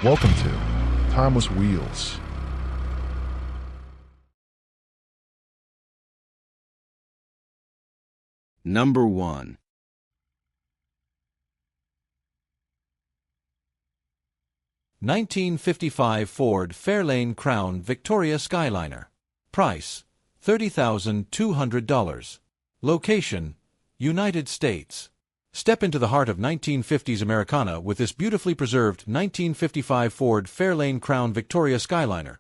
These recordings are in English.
Welcome to Timeless Wheels. Number 1. (1955) Ford Fairlane Crown Victoria Skyliner. Price: $30,200. Location: United States. Step into the heart of 1950s Americana with this beautifully preserved 1955 Ford Fairlane Crown Victoria Skyliner,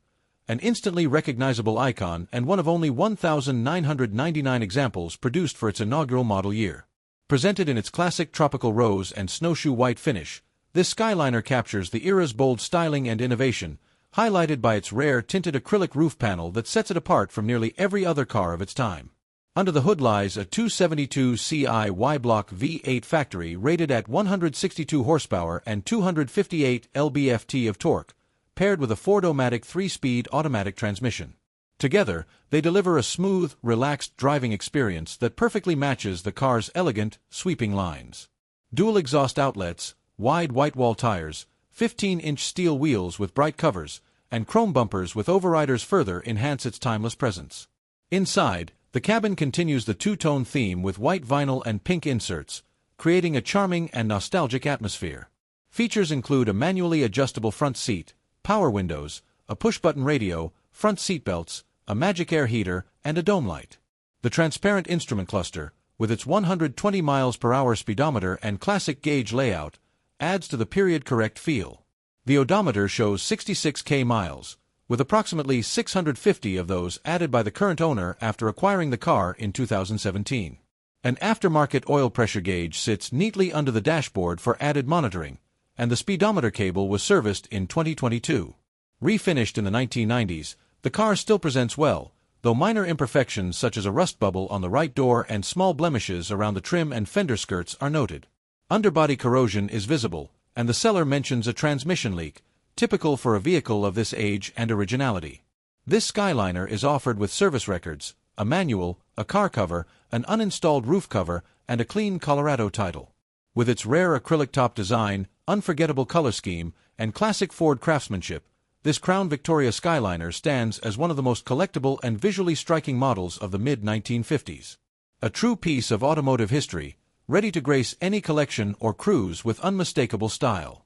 an instantly recognizable icon and one of only 1,999 examples produced for its inaugural model year. Presented in its classic tropical rose and snowshoe white finish, this Skyliner captures the era's bold styling and innovation, highlighted by its rare tinted acrylic roof panel that sets it apart from nearly every other car of its time. Under the hood lies a 272 Ci Y-block V8 factory rated at 162 horsepower and 258 lb-ft of torque, paired with a Ford-O-Matic 3-speed automatic transmission. Together, they deliver a smooth, relaxed driving experience that perfectly matches the car's elegant, sweeping lines. Dual exhaust outlets, wide white-wall tires, 15-inch steel wheels with bright covers, and chrome bumpers with overriders further enhance its timeless presence. Inside, the cabin continues the two-tone theme with white vinyl and pink inserts, creating a charming and nostalgic atmosphere. Features include a manually adjustable front seat, power windows, a push-button radio, front seat belts, a magic air heater, and a dome light. The transparent instrument cluster, with its 120 miles per hour speedometer and classic gauge layout, adds to the period-correct feel. The odometer shows 66,000 miles, with approximately 650 of those added by the current owner after acquiring the car in 2017. An aftermarket oil pressure gauge sits neatly under the dashboard for added monitoring, and the speedometer cable was serviced in 2022. Refinished in the 1990s, the car still presents well, though minor imperfections such as a rust bubble on the right door and small blemishes around the trim and fender skirts are noted. Underbody corrosion is visible, and the seller mentions a transmission leak, typical for a vehicle of this age and originality. This Skyliner is offered with service records, a manual, a car cover, an uninstalled roof cover, and a clean Colorado title. With its rare acrylic top design, unforgettable color scheme, and classic Ford craftsmanship, this Crown Victoria Skyliner stands as one of the most collectible and visually striking models of the mid-1950s. A true piece of automotive history, ready to grace any collection or cruise with unmistakable style.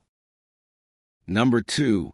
Number 2.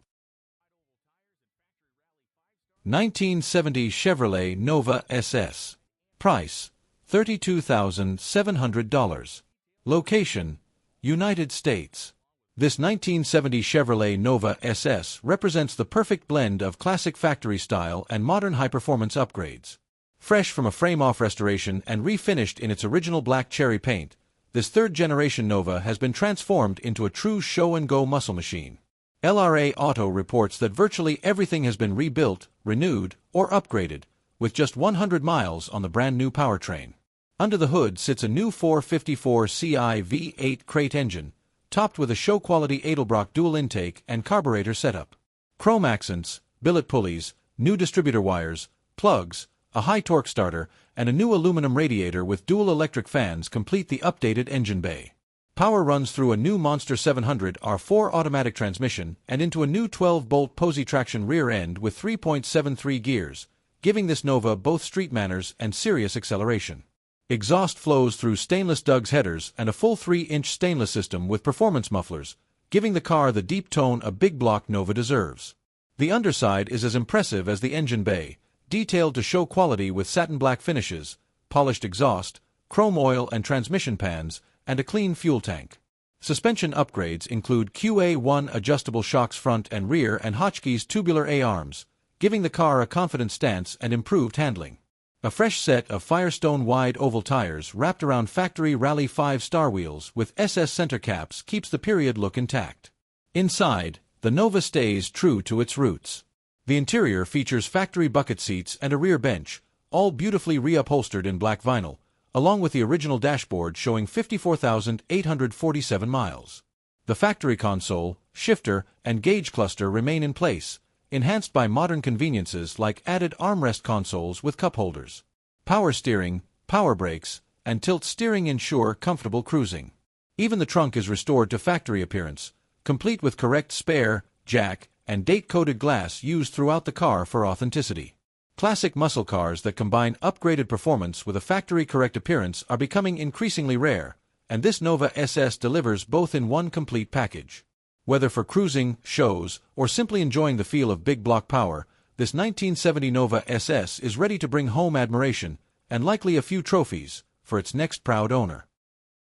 1970 Chevrolet Nova SS. Price: $32,700. Location: United States. This 1970 Chevrolet Nova SS represents the perfect blend of classic factory style and modern high-performance upgrades. Fresh from a frame-off restoration and refinished in its original black cherry paint, this third-generation Nova has been transformed into a true show-and-go muscle machine. LRA Auto reports that virtually everything has been rebuilt, renewed, or upgraded, with just 100 miles on the brand-new powertrain. Under the hood sits a new 454 Ci V8 crate engine, topped with a show-quality Edelbrock dual intake and carburetor setup. Chrome accents, billet pulleys, new distributor wires, plugs, a high-torque starter, and a new aluminum radiator with dual electric fans complete the updated engine bay. Power runs through a new Monster 700 R4 automatic transmission and into a new 12-bolt Posey traction rear end with 3.73 gears, giving this Nova both street manners and serious acceleration. Exhaust flows through stainless Doug's headers and a full 3-inch stainless system with performance mufflers, giving the car the deep tone a big-block Nova deserves. The underside is as impressive as the engine bay, detailed to show quality with satin black finishes, polished exhaust, chrome oil and transmission pans, and a clean fuel tank. Suspension upgrades include QA1 adjustable shocks front and rear and Hotchkiss tubular A-arms, giving the car a confident stance and improved handling. A fresh set of Firestone wide oval tires wrapped around factory Rally 5-star wheels with SS center caps keeps the period look intact. Inside, the Nova stays true to its roots. The interior features factory bucket seats and a rear bench, all beautifully reupholstered in black vinyl, along with the original dashboard showing 54,847 miles. The factory console, shifter, and gauge cluster remain in place, enhanced by modern conveniences like added armrest consoles with cup holders. Power steering, power brakes, and tilt steering ensure comfortable cruising. Even the trunk is restored to factory appearance, complete with correct spare, jack, and date-coated glass used throughout the car for authenticity. Classic muscle cars that combine upgraded performance with a factory-correct appearance are becoming increasingly rare, and this Nova SS delivers both in one complete package. Whether for cruising, shows, or simply enjoying the feel of big block power, this 1970 Nova SS is ready to bring home admiration, and likely a few trophies, for its next proud owner.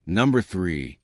Number 3.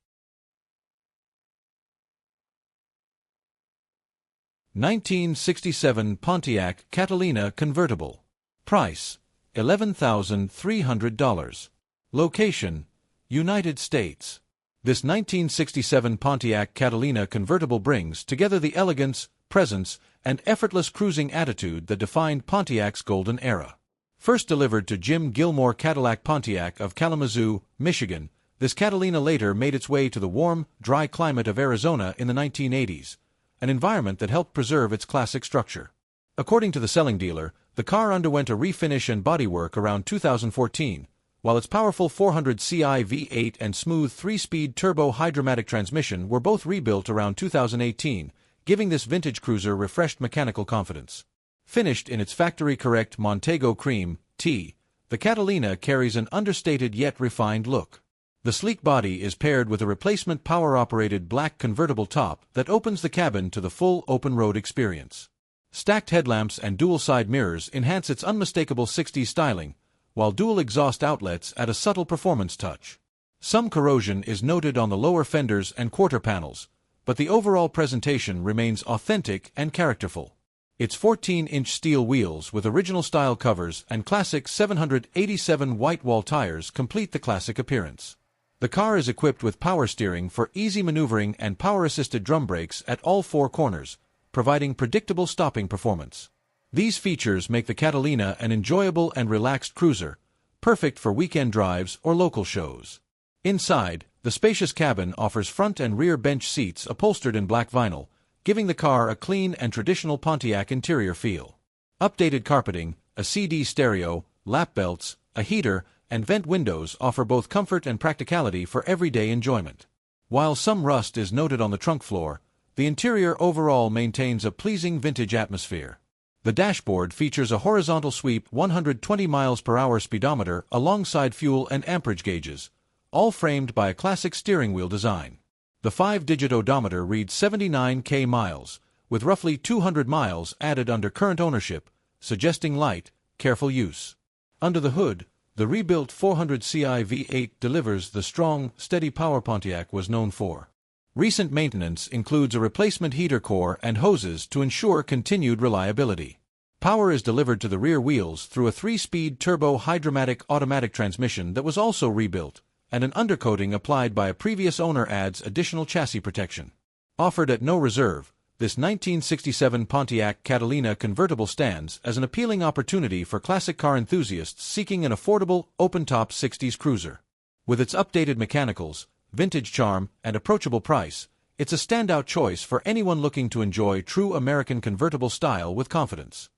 1967 Pontiac Catalina Convertible. Price, $11,300. Location, United States. This 1967 Pontiac Catalina convertible brings together the elegance, presence, and effortless cruising attitude that defined Pontiac's golden era. First delivered to Jim Gilmore Cadillac Pontiac of Kalamazoo, Michigan, this Catalina later made its way to the warm, dry climate of Arizona in the 1980s, an environment that helped preserve its classic structure. According to the selling dealer, the car underwent a refinish and bodywork around 2014, while its powerful 400 Ci V8 and smooth 3-speed turbo-hydromatic transmission were both rebuilt around 2018, giving this vintage cruiser refreshed mechanical confidence. Finished in its factory-correct Montego Cream T, the Catalina carries an understated yet refined look. The sleek body is paired with a replacement power-operated black convertible top that opens the cabin to the full open-road experience. Stacked headlamps and dual-side mirrors enhance its unmistakable 60s styling, while dual exhaust outlets add a subtle performance touch. Some corrosion is noted on the lower fenders and quarter panels, but the overall presentation remains authentic and characterful. Its 14-inch steel wheels with original-style covers and classic 787 white wall tires complete the classic appearance. The car is equipped with power steering for easy maneuvering and power-assisted drum brakes at all 4 corners, providing predictable stopping performance. These features make the Catalina an enjoyable and relaxed cruiser, perfect for weekend drives or local shows. Inside, the spacious cabin offers front and rear bench seats upholstered in black vinyl, giving the car a clean and traditional Pontiac interior feel. Updated carpeting, a CD stereo, lap belts, a heater, and vent windows offer both comfort and practicality for everyday enjoyment. While some rust is noted on the trunk floor, the interior overall maintains a pleasing vintage atmosphere. The dashboard features a horizontal sweep 120 mph speedometer alongside fuel and amperage gauges, all framed by a classic steering wheel design. The 5-digit odometer reads 79k miles, with roughly 200 miles added under current ownership, suggesting light, careful use. Under the hood, the rebuilt 400 Ci V8 delivers the strong, steady power Pontiac was known for. Recent maintenance includes a replacement heater core and hoses to ensure continued reliability. Power is delivered to the rear wheels through a 3-speed turbo-hydromatic automatic transmission that was also rebuilt, and an undercoating applied by a previous owner adds additional chassis protection. Offered at no reserve, this 1967 Pontiac Catalina convertible stands as an appealing opportunity for classic car enthusiasts seeking an affordable, open-top 60s cruiser. With its updated mechanicals, vintage charm, and approachable price, it's a standout choice for anyone looking to enjoy true American convertible style with confidence.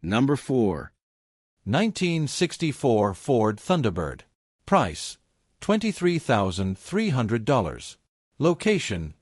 Number 4. 1964 Ford Thunderbird. Price, $23,300. Location,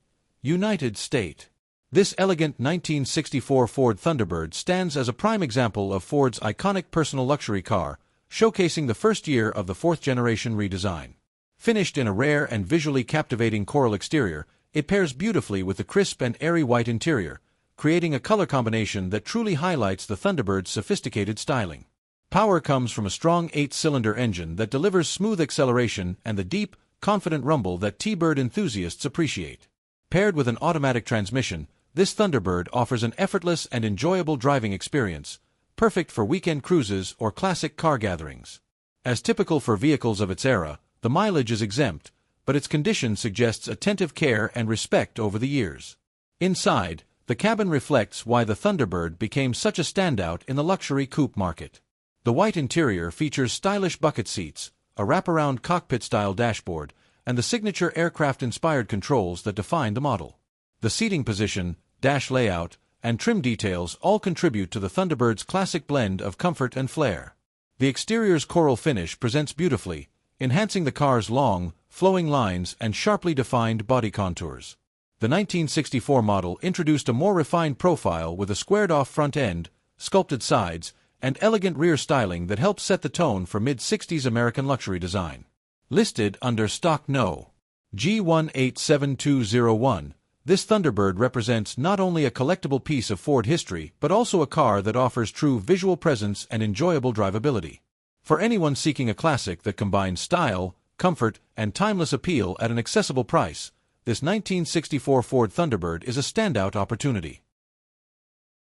United States. This elegant 1964 Ford Thunderbird stands as a prime example of Ford's iconic personal luxury car, showcasing the first year of the 4th-generation redesign. Finished in a rare and visually captivating coral exterior, it pairs beautifully with the crisp and airy white interior, creating a color combination that truly highlights the Thunderbird's sophisticated styling. Power comes from a strong 8-cylinder engine that delivers smooth acceleration and the deep, confident rumble that T-Bird enthusiasts appreciate. Paired with an automatic transmission, this Thunderbird offers an effortless and enjoyable driving experience, perfect for weekend cruises or classic car gatherings. As typical for vehicles of its era, the mileage is exempt, but its condition suggests attentive care and respect over the years. Inside, the cabin reflects why the Thunderbird became such a standout in the luxury coupe market. The white interior features stylish bucket seats, a wraparound cockpit-style dashboard, and the signature aircraft-inspired controls that define the model. The seating position, dash layout, and trim details all contribute to the Thunderbird's classic blend of comfort and flair. The exterior's coral finish presents beautifully, enhancing the car's long, flowing lines, and sharply defined body contours. The 1964 model introduced a more refined profile with a squared-off front end, sculpted sides, and elegant rear styling that helps set the tone for mid-60s American luxury design. Listed under stock No. G187201, this Thunderbird represents not only a collectible piece of Ford history but also a car that offers true visual presence and enjoyable drivability. For anyone seeking a classic that combines style, comfort, and timeless appeal at an accessible price, this 1964 Ford Thunderbird is a standout opportunity.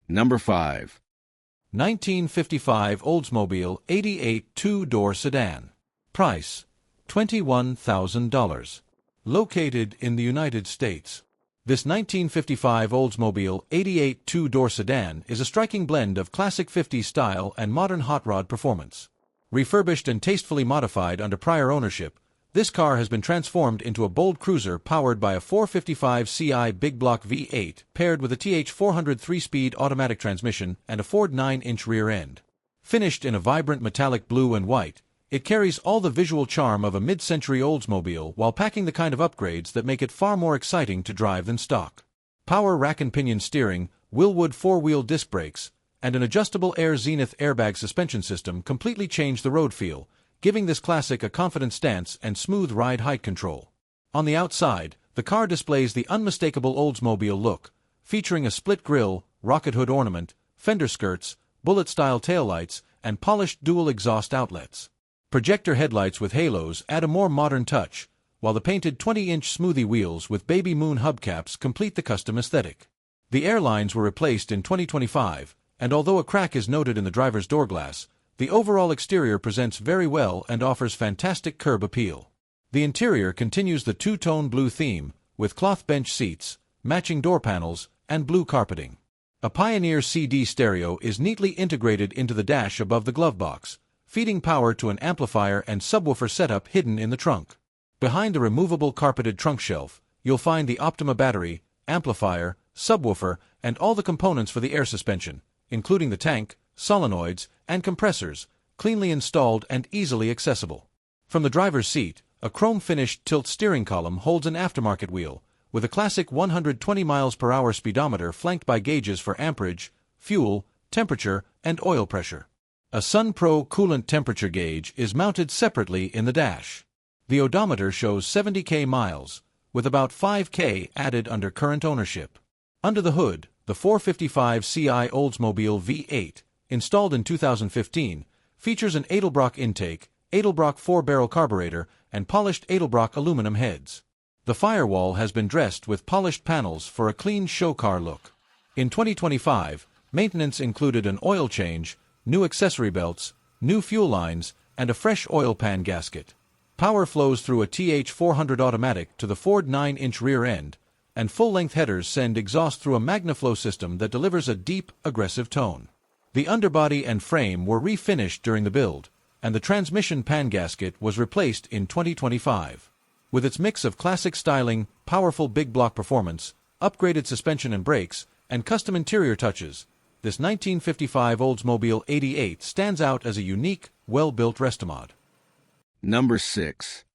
Number 5. 1955 Oldsmobile 88 two-door sedan. Price, $21,000. Located in the United States. This 1955 Oldsmobile 88 two-door sedan is a striking blend of classic 50s style and modern hot rod performance. Refurbished and tastefully modified under prior ownership, this car has been transformed into a bold cruiser powered by a 455 Ci big block V8 paired with a TH400 3-speed automatic transmission and a Ford 9-inch rear end. Finished in a vibrant metallic blue and white, it carries all the visual charm of a mid-century Oldsmobile while packing the kind of upgrades that make it far more exciting to drive than stock. Power rack and pinion steering, Willwood 4-wheel disc brakes, and an adjustable Air Zenith airbag suspension system completely change the road feel, giving this classic a confident stance and smooth ride height control. On the outside, the car displays the unmistakable Oldsmobile look, featuring a split grille, rocket hood ornament, fender skirts, bullet-style taillights, and polished dual exhaust outlets. Projector headlights with halos add a more modern touch, while the painted 20-inch smoothie wheels with baby moon hubcaps complete the custom aesthetic. The airlines were replaced in 2025, and although a crack is noted in the driver's door glass, the overall exterior presents very well and offers fantastic curb appeal. The interior continues the two-tone blue theme, with cloth bench seats, matching door panels, and blue carpeting. A Pioneer CD stereo is neatly integrated into the dash above the glove box, feeding power to an amplifier and subwoofer setup hidden in the trunk. Behind the removable carpeted trunk shelf, you'll find the Optima battery, amplifier, subwoofer, and all the components for the air suspension, including the tank, solenoids, and compressors, cleanly installed and easily accessible. From the driver's seat, a chrome-finished tilt steering column holds an aftermarket wheel, with a classic 120 mph speedometer flanked by gauges for amperage, fuel, temperature, and oil pressure. A SunPro coolant temperature gauge is mounted separately in the dash. The odometer shows 70,000 miles, with about 5,000 added under current ownership. Under the hood, the 455 Ci Oldsmobile V8, installed in 2015, features an Edelbrock intake, Edelbrock 4-barrel carburetor, and polished Edelbrock aluminum heads. The firewall has been dressed with polished panels for a clean show car look. In 2025, maintenance included an oil change, new accessory belts, new fuel lines, and a fresh oil pan gasket. Power flows through a TH400 automatic to the Ford 9-inch rear end, and full-length headers send exhaust through a MagnaFlow system that delivers a deep, aggressive tone. The underbody and frame were refinished during the build, and the transmission pan gasket was replaced in 2025. With its mix of classic styling, powerful big block performance, upgraded suspension and brakes, and custom interior touches, this 1955 Oldsmobile 88 stands out as a unique, well-built restomod. Number 6.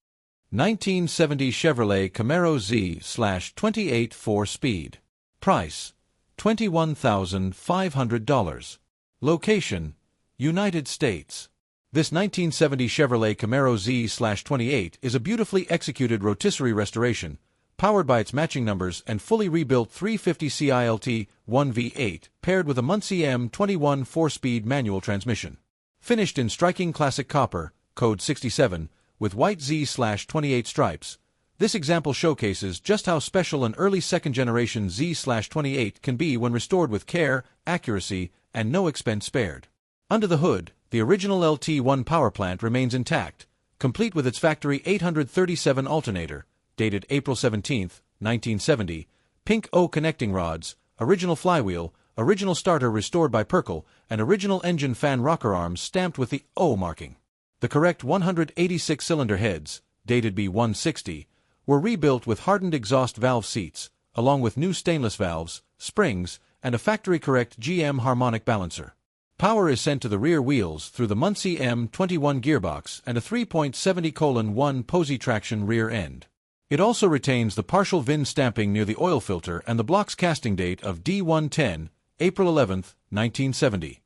1970 Chevrolet Camaro Z/28 4-speed. Price, $21,500. Location, United States. This 1970 Chevrolet Camaro Z/28 is a beautifully executed rotisserie restoration, powered by its matching numbers and fully rebuilt 350 CILT 1 V8 paired with a Muncie M21 4-speed manual transmission. Finished in striking classic copper, code 67, with white Z/28 stripes, this example showcases just how special an early second-generation Z/28 can be when restored with care, accuracy, and no expense spared. Under the hood, the original LT1 power plant remains intact, complete with its factory 837 alternator, dated April 17, 1970, pink O connecting rods, original flywheel, original starter restored by Perkel, and original engine fan rocker arms stamped with the O marking. The correct 186-cylinder heads, dated B160, were rebuilt with hardened exhaust valve seats, along with new stainless valves, springs, and a factory-correct GM harmonic balancer. Power is sent to the rear wheels through the Muncie M21 gearbox and a 3.70:1 Posey traction rear end. It also retains the partial VIN stamping near the oil filter and the block's casting date of D110, April 11, 1970.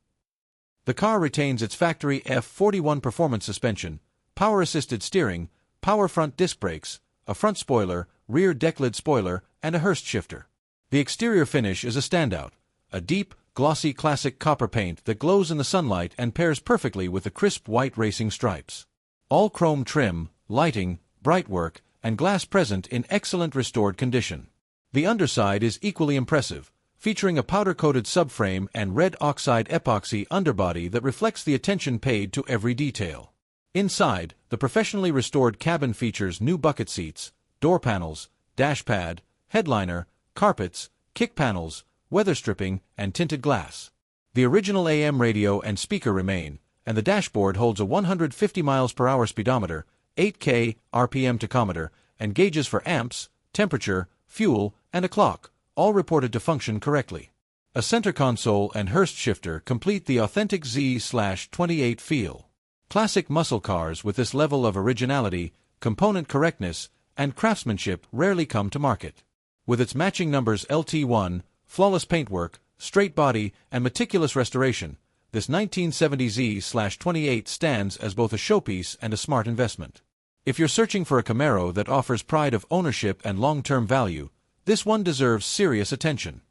The car retains its factory F41 performance suspension, power-assisted steering, power front disc brakes, a front spoiler, rear decklid spoiler, and a Hurst shifter. The exterior finish is a standout, a deep, glossy classic copper paint that glows in the sunlight and pairs perfectly with the crisp white racing stripes. All chrome trim, lighting, brightwork, and glass present in excellent restored condition. The underside is equally impressive, featuring a powder-coated subframe and red oxide epoxy underbody that reflects the attention paid to every detail. Inside, the professionally restored cabin features new bucket seats, door panels, dash pad, headliner, carpets, kick panels, weather stripping, and tinted glass. The original AM radio and speaker remain, and the dashboard holds a 150 mph speedometer, 8K RPM tachometer, and gauges for amps, temperature, fuel, and a clock, all reported to function correctly. A center console and Hurst shifter complete the authentic Z/28 feel. Classic muscle cars with this level of originality, component correctness, and craftsmanship rarely come to market. With its matching numbers LT1, flawless paintwork, straight body, and meticulous restoration, this 1970 Z/28 stands as both a showpiece and a smart investment. If you're searching for a Camaro that offers pride of ownership and long-term value, this one deserves serious attention.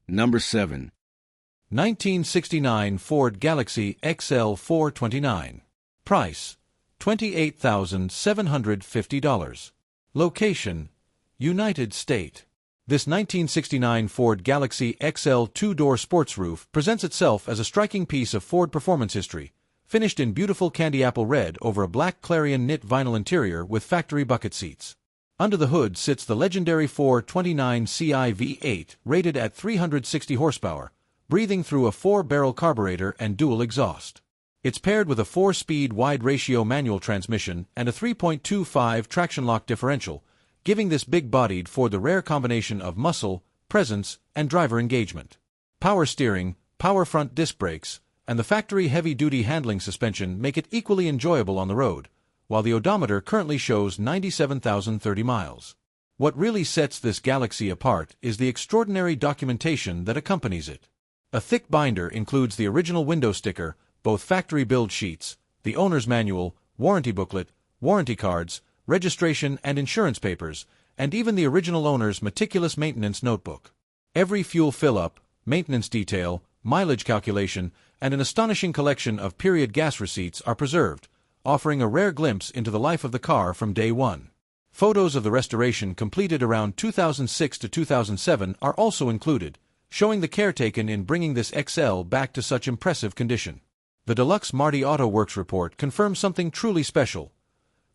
Number 7. 1969 Ford Galaxy XL 429. Price, $28,750. Location, United States. This 1969 Ford Galaxy XL two-door sports roof presents itself as a striking piece of Ford performance history, finished in beautiful candy apple red over a black Clarion knit vinyl interior with factory bucket seats. Under the hood sits the legendary 429 Ci V8, rated at 360 horsepower, breathing through a 4-barrel carburetor and dual exhaust. It's paired with a 4-speed wide-ratio manual transmission and a 3.25 traction lock differential, giving this big-bodied Ford the rare combination of muscle, presence, and driver engagement. Power steering, power front disc brakes, and the factory heavy-duty handling suspension make it equally enjoyable on the road, while the odometer currently shows 97,030 miles. What really sets this Galaxy apart is the extraordinary documentation that accompanies it. A thick binder includes the original window sticker, both factory build sheets, the owner's manual, warranty booklet, warranty cards, registration and insurance papers, and even the original owner's meticulous maintenance notebook. Every fuel fill-up, maintenance detail, mileage calculation, and an astonishing collection of period gas receipts are preserved, offering a rare glimpse into the life of the car from day one. Photos of the restoration completed around 2006 to 2007 are also included, showing the care taken in bringing this XL back to such impressive condition. The Deluxe Marti Auto Works report confirms something truly special.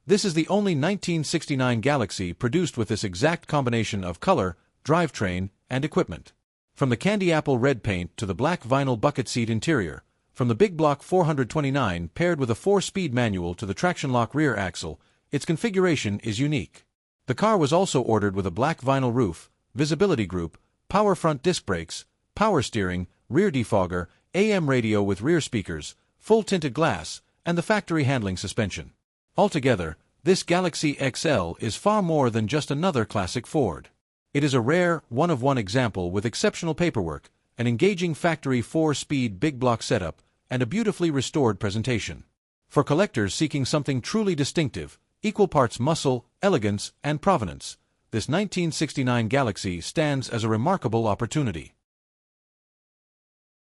This is the only 1969 Galaxy produced with this exact combination of color, drivetrain, and equipment. From the candy apple red paint to the black vinyl bucket seat interior, from the big block 429 paired with a 4-speed manual to the traction lock rear axle, its configuration is unique. The car was also ordered with a black vinyl roof, visibility group, power front disc brakes, power steering, rear defogger, AM radio with rear speakers, full tinted glass, and the factory handling suspension. Altogether, this Galaxy XL is far more than just another classic Ford. It is a rare, one-of-one example with exceptional paperwork, an engaging factory 4-speed big block setup, and a beautifully restored presentation. For collectors seeking something truly distinctive, equal parts muscle, elegance, and provenance, this 1969 Galaxy stands as a remarkable opportunity.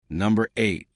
Number 8.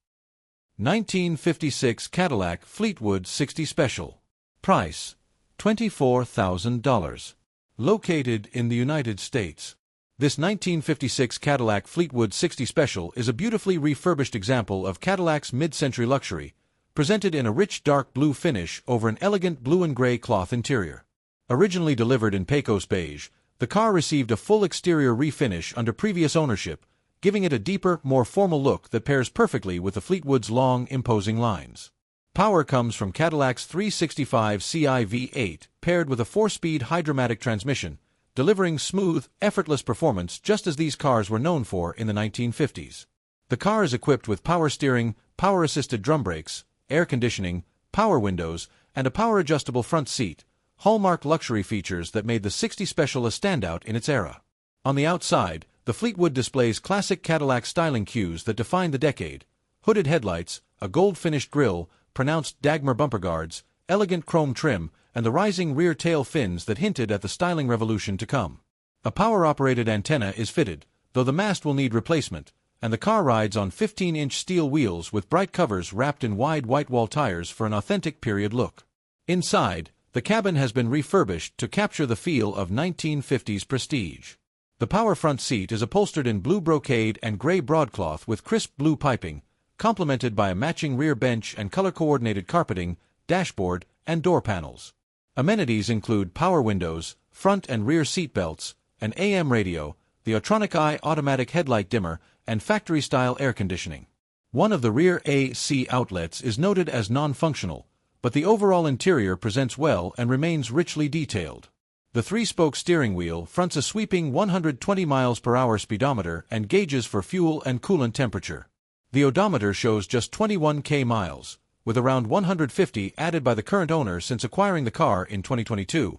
1956 Cadillac Fleetwood 60 Special. Price, $24,000. Located in the United States. This 1956 Cadillac Fleetwood 60 Special is a beautifully refurbished example of Cadillac's mid-century luxury, presented in a rich dark blue finish over an elegant blue and gray cloth interior. Originally delivered in Pecos beige, the car received a full exterior refinish under previous ownership, giving it a deeper, more formal look that pairs perfectly with the Fleetwood's long, imposing lines. Power comes from Cadillac's 365 Ci V8, paired with a 4-speed hydromatic transmission, delivering smooth, effortless performance just as these cars were known for in the 1950s. The car is equipped with power steering, power-assisted drum brakes, air conditioning, power windows, and a power-adjustable front seat, hallmark luxury features that made the 60 Special a standout in its era. On the outside, the Fleetwood displays classic Cadillac styling cues that define the decade: hooded headlights, a gold-finished grille, pronounced Dagmar bumper guards, elegant chrome trim, and the rising rear tail fins that hinted at the styling revolution to come. A power-operated antenna is fitted, though the mast will need replacement, and the car rides on 15-inch steel wheels with bright covers wrapped in wide white-wall tires for an authentic period look. Inside, the cabin has been refurbished to capture the feel of 1950s prestige. The power front seat is upholstered in blue brocade and gray broadcloth with crisp blue piping, complemented by a matching rear bench and color-coordinated carpeting, dashboard, and door panels. Amenities include power windows, front and rear seat belts, an AM radio, the Otronic Eye automatic headlight dimmer, and factory-style air conditioning. One of the rear AC outlets is noted as non-functional, but the overall interior presents well and remains richly detailed. The three-spoke steering wheel fronts a sweeping 120 miles per hour speedometer and gauges for fuel and coolant temperature. The odometer shows just 21,000 miles, with around 150 added by the current owner since acquiring the car in 2022.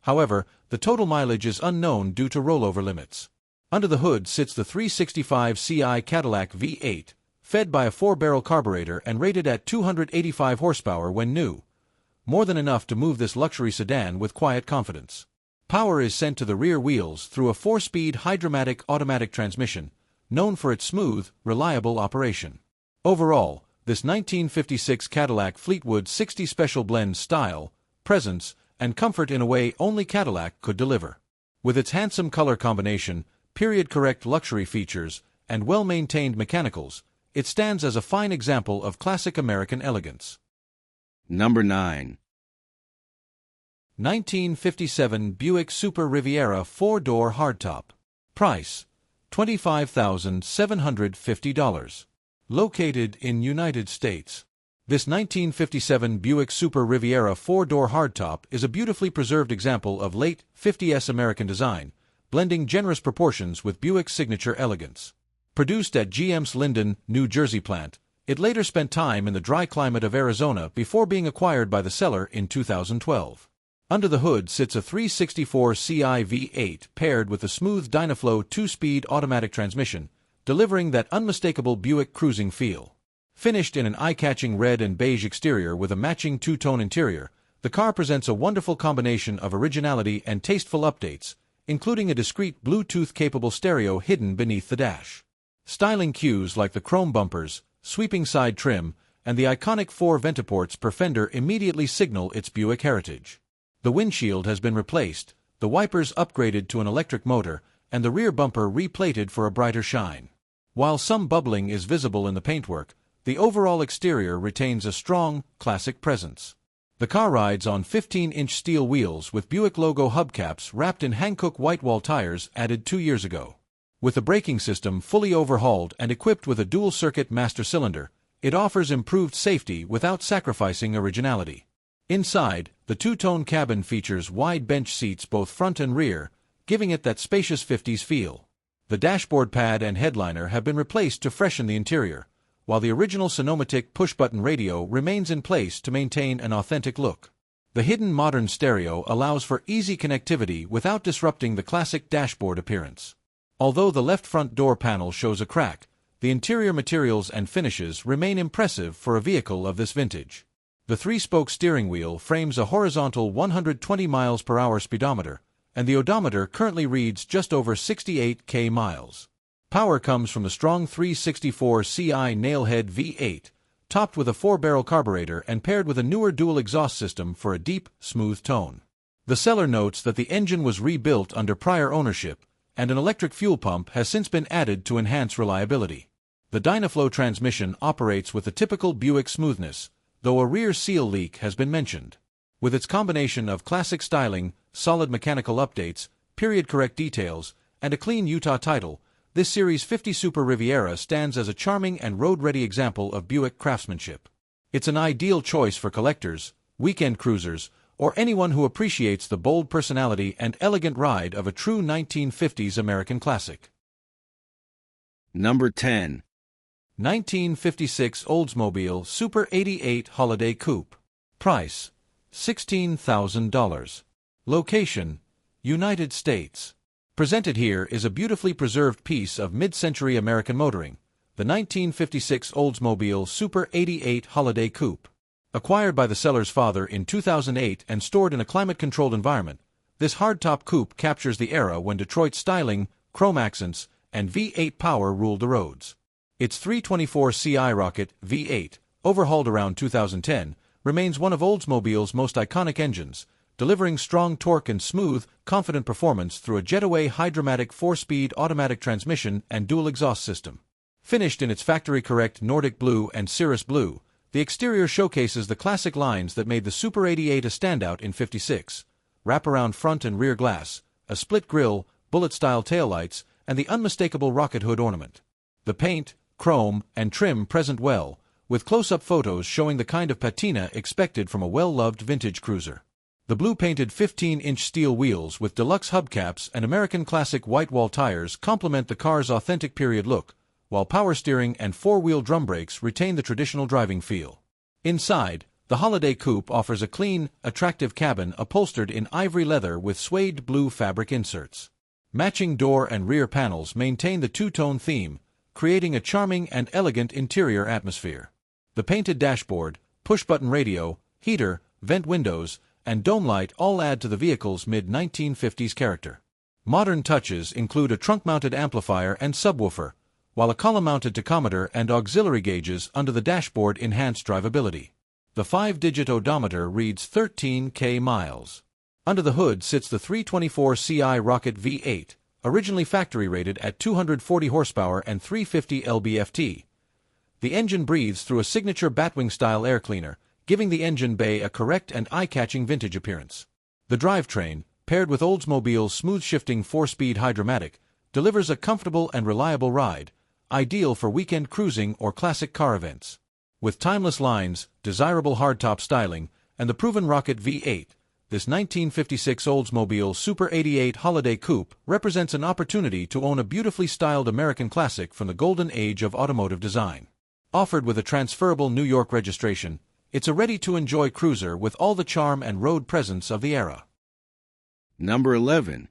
However, the total mileage is unknown due to rollover limits. Under the hood sits the 365 Ci Cadillac V8, fed by a 4-barrel carburetor and rated at 285 horsepower when new, more than enough to move this luxury sedan with quiet confidence. Power is sent to the rear wheels through a 4-speed Hydra-Matic automatic transmission, known for its smooth, reliable operation. Overall, this 1956 Cadillac Fleetwood 60 Special blends style, presence, and comfort in a way only Cadillac could deliver. With its handsome color combination, period-correct luxury features, and well-maintained mechanicals, it stands as a fine example of classic American elegance. Number 9. 1957 Buick Super Riviera 4-door hardtop. Price: $25,750. Located in United States. This 1957 Buick Super Riviera 4-door hardtop is a beautifully preserved example of late 50s American design, blending generous proportions with Buick's signature elegance. Produced at GM's Linden, New Jersey plant, it later spent time in the dry climate of Arizona before being acquired by the seller in 2012. Under the hood sits a 364 Ci V8 paired with a smooth Dynaflow 2-speed automatic transmission, delivering that unmistakable Buick cruising feel. Finished in an eye-catching red and beige exterior with a matching two-tone interior, the car presents a wonderful combination of originality and tasteful updates, including a discreet Bluetooth-capable stereo hidden beneath the dash. Styling cues like the chrome bumpers, sweeping side trim, and the iconic 4 ventiports per fender immediately signal its Buick heritage. The windshield has been replaced, the wipers upgraded to an electric motor, and the rear bumper replated for a brighter shine. While some bubbling is visible in the paintwork, the overall exterior retains a strong, classic presence. The car rides on 15-inch steel wheels with Buick logo hubcaps wrapped in Hankook white-wall tires added 2 years ago. With the braking system fully overhauled and equipped with a dual-circuit master cylinder, it offers improved safety without sacrificing originality. Inside, the two-tone cabin features wide bench seats both front and rear, giving it that spacious 50s feel. The dashboard pad and headliner have been replaced to freshen the interior, while the original Sonomatic push-button radio remains in place to maintain an authentic look. The hidden modern stereo allows for easy connectivity without disrupting the classic dashboard appearance. Although the left front door panel shows a crack, the interior materials and finishes remain impressive for a vehicle of this vintage. The 3-spoke steering wheel frames a horizontal 120 miles per hour speedometer, and the odometer currently reads just over 68,000 miles. Power comes from the strong 364 Ci Nailhead V8, topped with a 4-barrel carburetor and paired with a newer dual exhaust system for a deep, smooth tone. The seller notes that the engine was rebuilt under prior ownership, and an electric fuel pump has since been added to enhance reliability. The Dynaflow transmission operates with the typical Buick smoothness, though a rear seal leak has been mentioned. With its combination of classic styling, solid mechanical updates, period-correct details, and a clean Utah title, this Series 50 Super Riviera stands as a charming and road-ready example of Buick craftsmanship. It's an ideal choice for collectors, weekend cruisers, or anyone who appreciates the bold personality and elegant ride of a true 1950s American classic. Number 10. 1956 Oldsmobile Super 88 Holiday Coupe. Price, $16,000. Location, United States. Presented here is a beautifully preserved piece of mid-century American motoring, the 1956 Oldsmobile Super 88 Holiday Coupe. Acquired by the seller's father in 2008 and stored in a climate-controlled environment, this hardtop coupe captures the era when Detroit's styling, chrome accents, and V8 power ruled the roads. Its 324 Ci rocket V8, overhauled around 2010, remains one of Oldsmobile's most iconic engines, delivering strong torque and smooth, confident performance through a Jetaway Hydromatic 4-speed automatic transmission and dual exhaust system. Finished in its factory-correct Nordic blue and Cirrus blue, the exterior showcases the classic lines that made the Super 88 a standout in '56. Wraparound front and rear glass, a split grille, bullet-style taillights, and the unmistakable rocket hood ornament. The paint, chrome, and trim present well, with close-up photos showing the kind of patina expected from a well-loved vintage cruiser. The blue-painted 15-inch steel wheels with deluxe hubcaps and American classic white-wall tires complement the car's authentic period look, while power steering and four-wheel drum brakes retain the traditional driving feel. Inside, the Holiday Coupe offers a clean, attractive cabin upholstered in ivory leather with suede blue fabric inserts. Matching door and rear panels maintain the two-tone theme, creating a charming and elegant interior atmosphere. The painted dashboard, push-button radio, heater, vent windows, and dome light all add to the vehicle's mid-1950s character. Modern touches include a trunk-mounted amplifier and subwoofer, while a column-mounted tachometer and auxiliary gauges under the dashboard enhance drivability. The 5-digit odometer reads 13,000 miles. Under the hood sits the 324 Ci Rocket V8, originally factory-rated at 240 horsepower and 350 lb-ft. The engine breathes through a signature Batwing-style air cleaner, giving the engine bay a correct and eye-catching vintage appearance. The drivetrain, paired with Oldsmobile's smooth-shifting 4-speed Hydromatic, delivers a comfortable and reliable ride, ideal for weekend cruising or classic car events. With timeless lines, desirable hardtop styling, and the proven Rocket V8, this 1956 Oldsmobile Super 88 Holiday Coupe represents an opportunity to own a beautifully styled American classic from the golden age of automotive design. Offered with a transferable New York registration, it's a ready-to-enjoy cruiser with all the charm and road presence of the era. Number 11.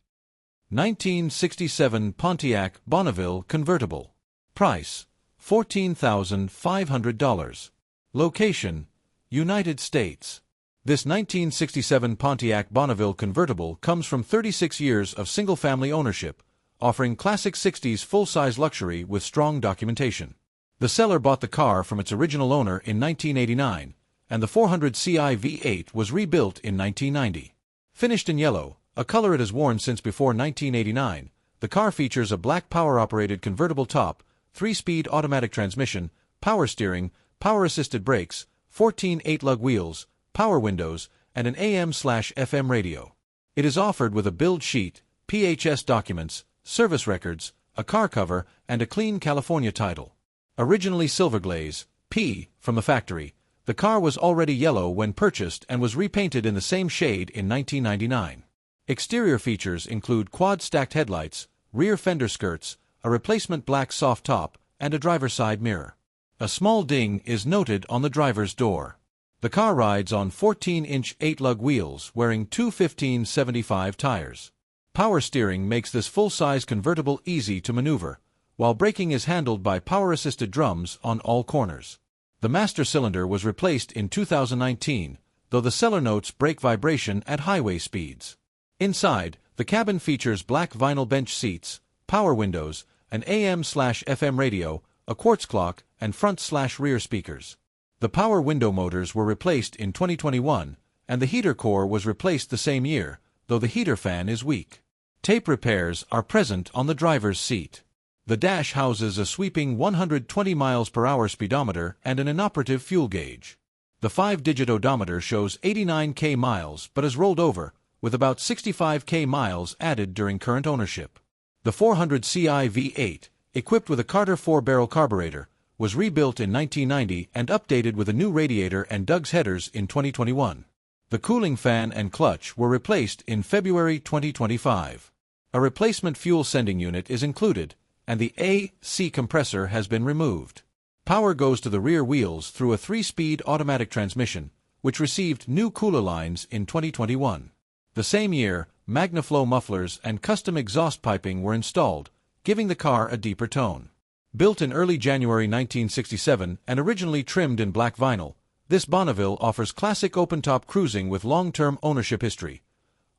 1967 Pontiac Bonneville Convertible. Price, $14,500. Location, United States. This 1967 Pontiac Bonneville convertible comes from 36 years of single-family ownership, offering classic 60s full-size luxury with strong documentation. The seller bought the car from its original owner in 1989, and the 400 Ci V8 was rebuilt in 1990. Finished in yellow, a color it has worn since before 1989, the car features a black power-operated convertible top, 3-speed automatic transmission, power steering, power-assisted brakes, 14 8-lug wheels, power windows, and an AM/FM radio. It is offered with a build sheet, PHS documents, service records, a car cover, and a clean California title. Originally silver glaze, P, from the factory, the car was already yellow when purchased and was repainted in the same shade in 1999. Exterior features include quad-stacked headlights, rear fender skirts, a replacement black soft top, and a driver's side mirror. A small ding is noted on the driver's door. The car rides on 14-inch 8-lug wheels wearing two 1575 tires. Power steering makes this full-size convertible easy to maneuver, while braking is handled by power-assisted drums on all corners. The master cylinder was replaced in 2019, though the seller notes brake vibration at highway speeds. Inside, the cabin features black vinyl bench seats, power windows, an AM/FM radio, a quartz clock, and front/rear speakers. The power window motors were replaced in 2021, and the heater core was replaced the same year, though the heater fan is weak. Tape repairs are present on the driver's seat. The dash houses a sweeping 120 miles per hour speedometer and an inoperative fuel gauge. The 5-digit odometer shows 89,000 miles but is rolled over, with about 65,000 miles added during current ownership. The 400 Ci V8, equipped with a Carter 4-barrel carburetor, was rebuilt in 1990 and updated with a new radiator and Doug's headers in 2021. The cooling fan and clutch were replaced in February 2025. A replacement fuel sending unit is included, and the AC compressor has been removed. Power goes to the rear wheels through a 3-speed automatic transmission, which received new cooler lines in 2021. The same year, MagnaFlow mufflers and custom exhaust piping were installed, giving the car a deeper tone. Built in early January 1967 and originally trimmed in black vinyl, this Bonneville offers classic open-top cruising with long-term ownership history,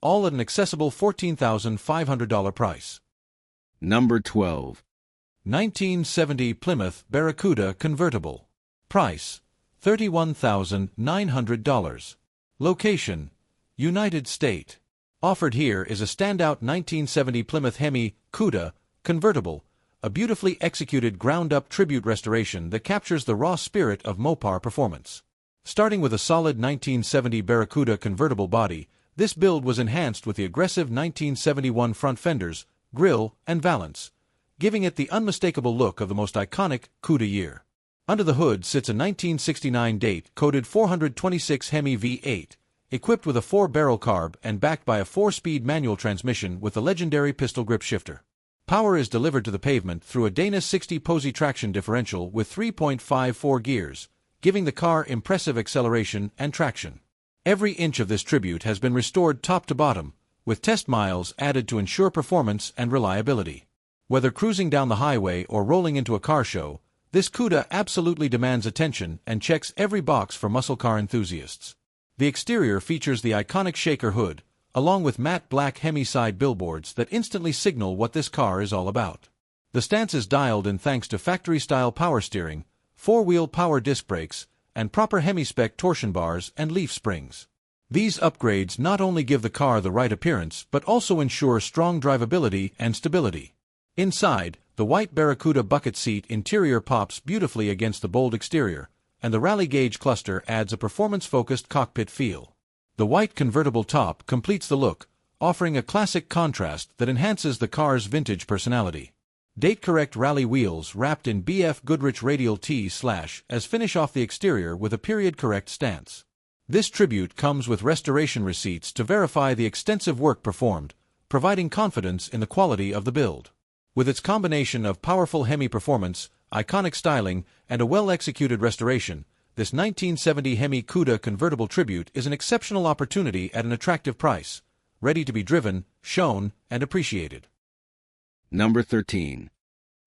all at an accessible $14,500 price. Number 12. 1970 Plymouth Barracuda Convertible. Price, $31,900. Location, United States. Offered here is a standout 1970 Plymouth Hemi Cuda convertible, a beautifully executed ground-up tribute restoration that captures the raw spirit of Mopar performance. Starting with a solid 1970 Barracuda convertible body, this build was enhanced with the aggressive 1971 front fenders, grille, and valance, giving it the unmistakable look of the most iconic Cuda year. Under the hood sits a 1969 date-coded 426 Hemi V8, equipped with a 4-barrel carb and backed by a 4-speed manual transmission with the legendary pistol grip shifter. Power is delivered to the pavement through a Dana 60 Posey traction differential with 3.54 gears, giving the car impressive acceleration and traction. Every inch of this tribute has been restored top to bottom, with test miles added to ensure performance and reliability. Whether cruising down the highway or rolling into a car show, this Cuda absolutely demands attention and checks every box for muscle car enthusiasts. The exterior features the iconic shaker hood, along with matte black Hemi side billboards that instantly signal what this car is all about. The stance is dialed in thanks to factory-style power steering, 4-wheel power disc brakes, and proper Hemi-spec torsion bars and leaf springs. These upgrades not only give the car the right appearance but also ensure strong drivability and stability. Inside, the white Barracuda bucket seat interior pops beautifully against the bold exterior, and the rally gauge cluster adds a performance-focused cockpit feel. The white convertible top completes the look, offering a classic contrast that enhances the car's vintage personality. Date-correct rally wheels wrapped in BF Goodrich radial T/as finish off the exterior with a period-correct stance. This tribute comes with restoration receipts to verify the extensive work performed, providing confidence in the quality of the build. With its combination of powerful Hemi performance, iconic styling, and a well-executed restoration, this 1970 Hemi Cuda convertible tribute is an exceptional opportunity at an attractive price, ready to be driven, shown, and appreciated. Number 13.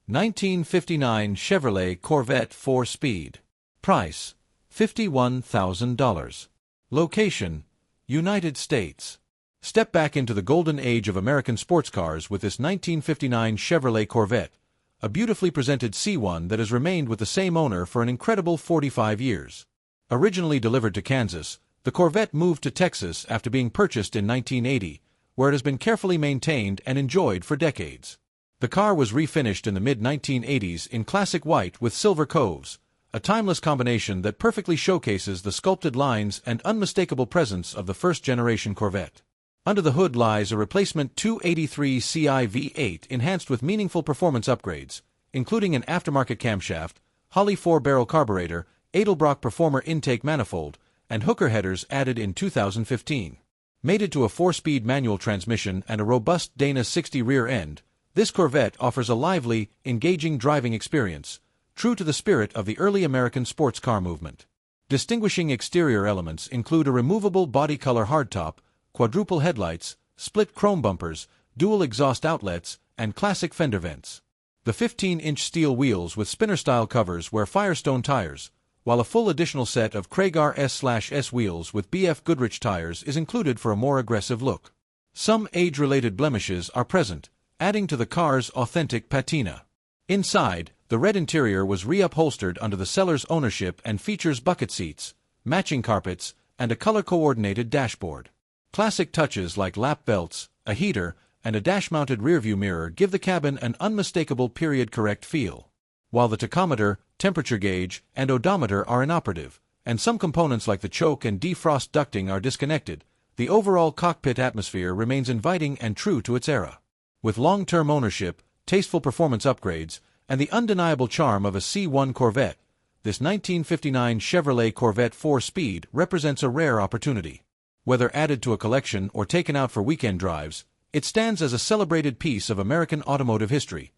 1959 Chevrolet Corvette 4-Speed. Price, $51,000. Location, United States. Step back into the golden age of American sports cars with this 1959 Chevrolet Corvette, a beautifully presented C1 that has remained with the same owner for an incredible 45 years. Originally delivered to Kansas, the Corvette moved to Texas after being purchased in 1980, where it has been carefully maintained and enjoyed for decades. The car was refinished in the mid-1980s in classic white with silver coves, a timeless combination that perfectly showcases the sculpted lines and unmistakable presence of the first-generation Corvette. Under the hood lies a replacement 283 Ci V8 enhanced with meaningful performance upgrades, including an aftermarket camshaft, Holley 4-barrel carburetor, Edelbrock Performer intake manifold, and hooker headers added in 2015. Mated to a 4-speed manual transmission and a robust Dana 60 rear end, this Corvette offers a lively, engaging driving experience, true to the spirit of the early American sports car movement. Distinguishing exterior elements include a removable body-color hardtop, quadruple headlights, split chrome bumpers, dual exhaust outlets, and classic fender vents. The 15-inch steel wheels with spinner-style covers wear Firestone tires, while a full additional set of Craigar S/S wheels with BF Goodrich tires is included for a more aggressive look. Some age-related blemishes are present, adding to the car's authentic patina. Inside, the red interior was reupholstered under the seller's ownership and features bucket seats, matching carpets, and a color-coordinated dashboard. Classic touches like lap belts, a heater, and a dash-mounted rearview mirror give the cabin an unmistakable period-correct feel. While the tachometer, temperature gauge, and odometer are inoperative, and some components like the choke and defrost ducting are disconnected, the overall cockpit atmosphere remains inviting and true to its era. With long-term ownership, tasteful performance upgrades, and the undeniable charm of a C1 Corvette, this 1959 Chevrolet Corvette 4-Speed represents a rare opportunity. Whether added to a collection or taken out for weekend drives, it stands as a celebrated piece of American automotive history,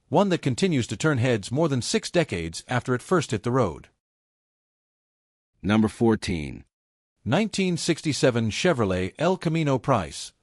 one that continues to turn heads more than 6 decades after it first hit the road. Number 14. 1967 Chevrolet El Camino. Price,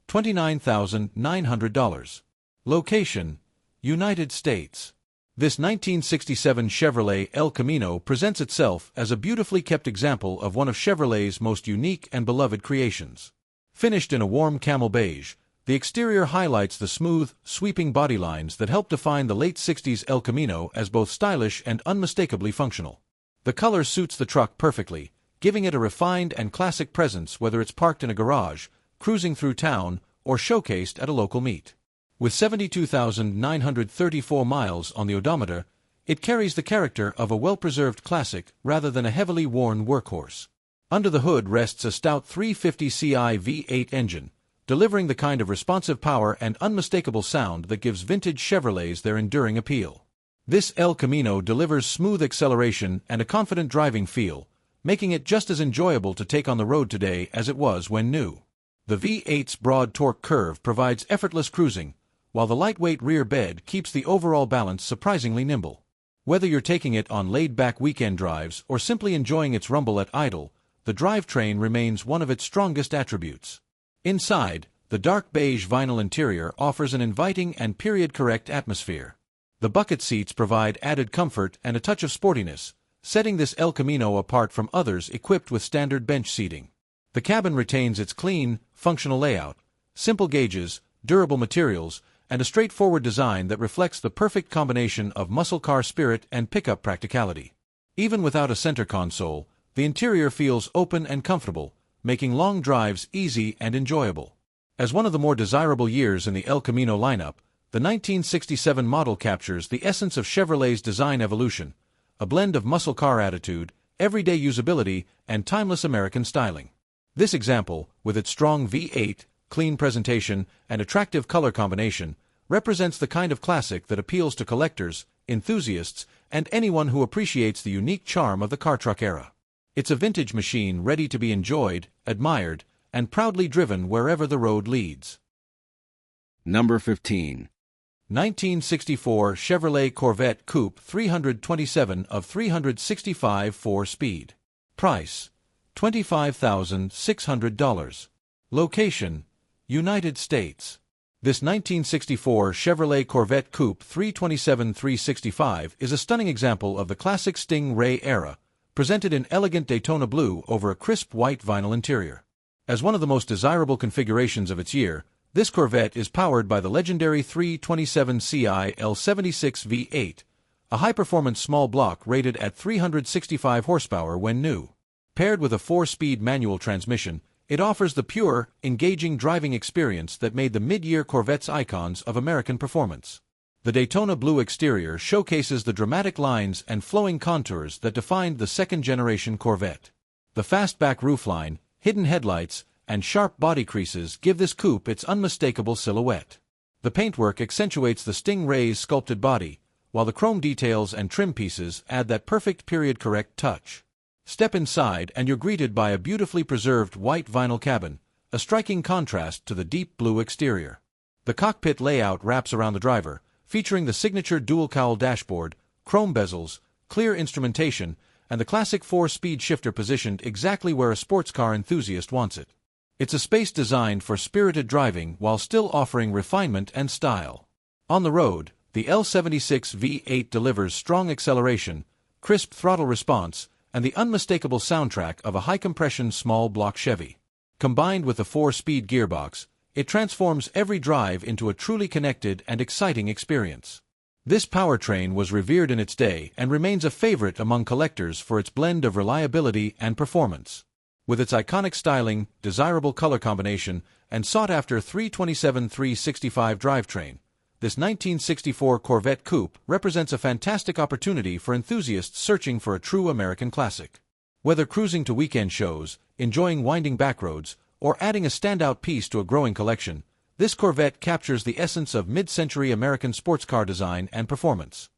$29,900. Location, United States. This 1967 Chevrolet El Camino presents itself as a beautifully kept example of one of Chevrolet's most unique and beloved creations. Finished in a warm camel beige, the exterior highlights the smooth, sweeping body lines that helped define the late 60s El Camino as both stylish and unmistakably functional. The color suits the truck perfectly, giving it a refined and classic presence whether it's parked in a garage, cruising through town, or showcased at a local meet. With 72,934 miles on the odometer, it carries the character of a well-preserved classic rather than a heavily worn workhorse. Under the hood rests a stout 350ci V8 engine, delivering the kind of responsive power and unmistakable sound that gives vintage Chevrolets their enduring appeal. This El Camino delivers smooth acceleration and a confident driving feel, making it just as enjoyable to take on the road today as it was when new. The V8's broad torque curve provides effortless cruising, while the lightweight rear bed keeps the overall balance surprisingly nimble. Whether you're taking it on laid-back weekend drives or simply enjoying its rumble at idle, the drivetrain remains one of its strongest attributes. Inside, the dark beige vinyl interior offers an inviting and period-correct atmosphere. The bucket seats provide added comfort and a touch of sportiness, setting this El Camino apart from others equipped with standard bench seating. The cabin retains its clean, functional layout, simple gauges, durable materials, and a straightforward design that reflects the perfect combination of muscle car spirit and pickup practicality. Even without a center console, the interior feels open and comfortable, making long drives easy and enjoyable. As one of the more desirable years in the El Camino lineup, the 1967 model captures the essence of Chevrolet's design evolution, a blend of muscle car attitude, everyday usability, and timeless American styling. This example, with its strong V8, clean presentation, and attractive color combination, represents the kind of classic that appeals to collectors, enthusiasts, and anyone who appreciates the unique charm of the car truck era. It's a vintage machine ready to be enjoyed, admired, and proudly driven wherever the road leads. Number 15. 1964 Chevrolet Corvette Coupe 327 of 365 4-speed. Price, $25,600. Location, United States. This 1964 Chevrolet Corvette Coupe 327 365 is a stunning example of the classic Sting Ray era, presented in elegant Daytona blue over a crisp white vinyl interior. As one of the most desirable configurations of its year, this Corvette is powered by the legendary 327ci L76 V8, a high-performance small block rated at 365 horsepower when new. Paired with a 4-speed manual transmission, it offers the pure, engaging driving experience that made the mid-year Corvettes icons of American performance. The Daytona blue exterior showcases the dramatic lines and flowing contours that defined the second-generation Corvette. The fastback roofline, hidden headlights, and sharp body creases give this coupe its unmistakable silhouette. The paintwork accentuates the Sting Ray's sculpted body, while the chrome details and trim pieces add that perfect period-correct touch. Step inside and you're greeted by a beautifully preserved white vinyl cabin, a striking contrast to the deep blue exterior. The cockpit layout wraps around the driver, featuring the signature dual-cowl dashboard, chrome bezels, clear instrumentation, and the classic 4-speed shifter positioned exactly where a sports car enthusiast wants it. It's a space designed for spirited driving while still offering refinement and style. On the road, the L76 V8 delivers strong acceleration, crisp throttle response, and the unmistakable soundtrack of a high-compression small-block Chevy. Combined with a 4-speed gearbox, it transforms every drive into a truly connected and exciting experience. This powertrain was revered in its day and remains a favorite among collectors for its blend of reliability and performance. With its iconic styling, desirable color combination, and sought-after 327/365 drivetrain, this 1964 Corvette Coupe represents a fantastic opportunity for enthusiasts searching for a true American classic. Whether cruising to weekend shows, enjoying winding backroads, or adding a standout piece to a growing collection, this Corvette captures the essence of mid-century American sports car design and performance.